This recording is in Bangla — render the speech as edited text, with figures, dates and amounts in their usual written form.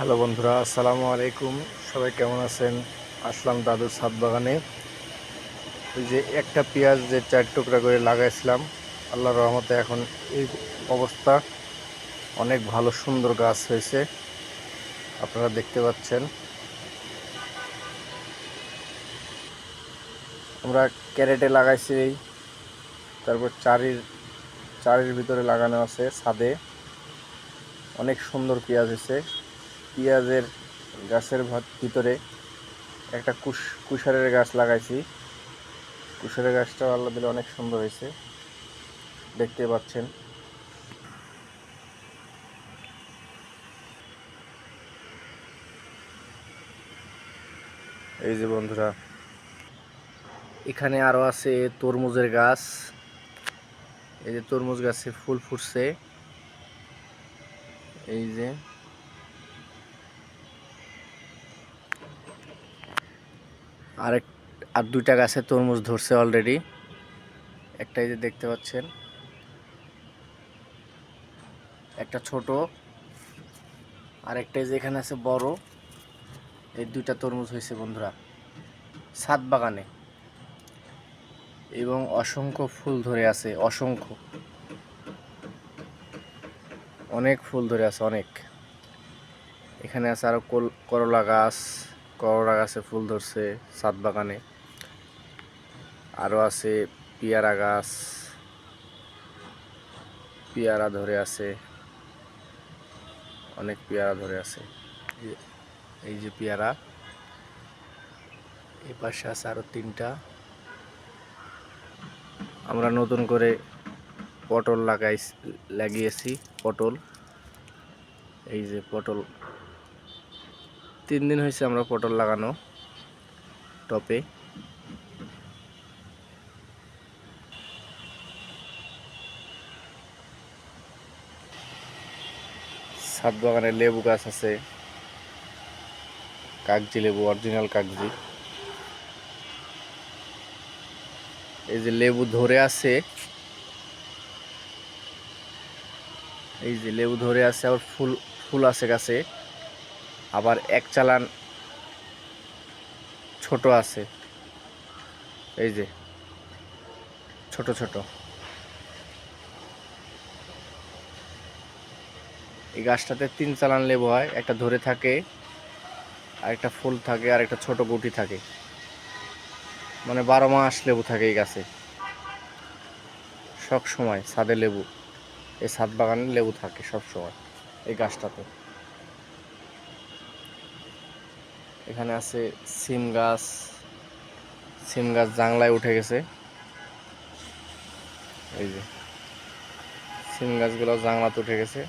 হ্যালো বন্ধুরা, আসসালামু আলাইকুম। সবাই কেমন আছেন? আসলাম দাদুর ছাদ বাগানে। ওই যে একটা পেঁয়াজ যে 4 টুকরা করে লাগাইছিলাম, আল্লাহর রহমতে এখন এই অবস্থা। অনেক ভালো সুন্দর গাছ হয়েছে, আপনারা দেখতে পাচ্ছেন। আমরা ক্যারেটে লাগাইছি, তারপর চারির ভিতরে লাগানো আছে ছাদে। অনেক সুন্দর পেঁয়াজ হয়েছে। পেঁয়াজের গাছের ভিতরে একটা কুশারের গাছ লাগাইছি। কুশারের গাছটাও আল্লাহ দিলে অনেক সুন্দর হয়েছে, দেখতে পাচ্ছেন। এই যে বন্ধুরা, এখানে আরো আছে তরমুজের গাছ। এই যে তরমুজ গাছে ফুল ফুটছে। এই যে আরেক আর দুইটা গাছে তরমুজ ধরছে অলরেডি। একটা এই যে দেখতে পাচ্ছেন, একটা ছোট, আর একটা এই যে এখানে আছে বড়। এই দুইটা তরমুজ হয়েছে বন্ধুরা ছাদ বাগানে, এবং অসংখ্য ফুল ধরে আছে। অনেক ফুল ধরে আছে, অনেক। এখানে আছে আরো করলা গাছে ফুল ধরছে ছাদ বাগানে। আরো আছে পেয়ারা গাছ, পেয়ারা ধরে আছে, অনেক পেয়ারা ধরে আছে। এই যে পেয়ারা, এই পাশে আছে আরো 3টা। আমরা নতুন করে পটল লাগিয়েছি। পটল, এই যে পটল, 3 দিন হয়েছে আমরা পটল লাগানো টপে। ছাদ বাগানে লেবু গাছ আছে, কাগজি লেবু, অরিজিনাল কাগজি। এই যে লেবু ধরে আছে, এই যে লেবু ধরে আছে, আবার ফুল আছে গাছে। আবার এক চালান ছোট আছে, এই যে ছোট ছোট। এই গাছটাতে 3 চালান লেবু হয়, একটা ধরে থাকে, আর একটা ফুল থাকে, আর একটা ছোট গুটি থাকে। মানে 12 মাস লেবু থাকে এই গাছে, সব সময় ছাদে লেবু। এই ছাদ বাগানে লেবু থাকে সব সময় এই গাছটাতে। এখানে আছে সিম গাছ জাংলায় উঠে গেছে। এই যে সিম গাছগুলো জাংলাতে উঠে গেছে।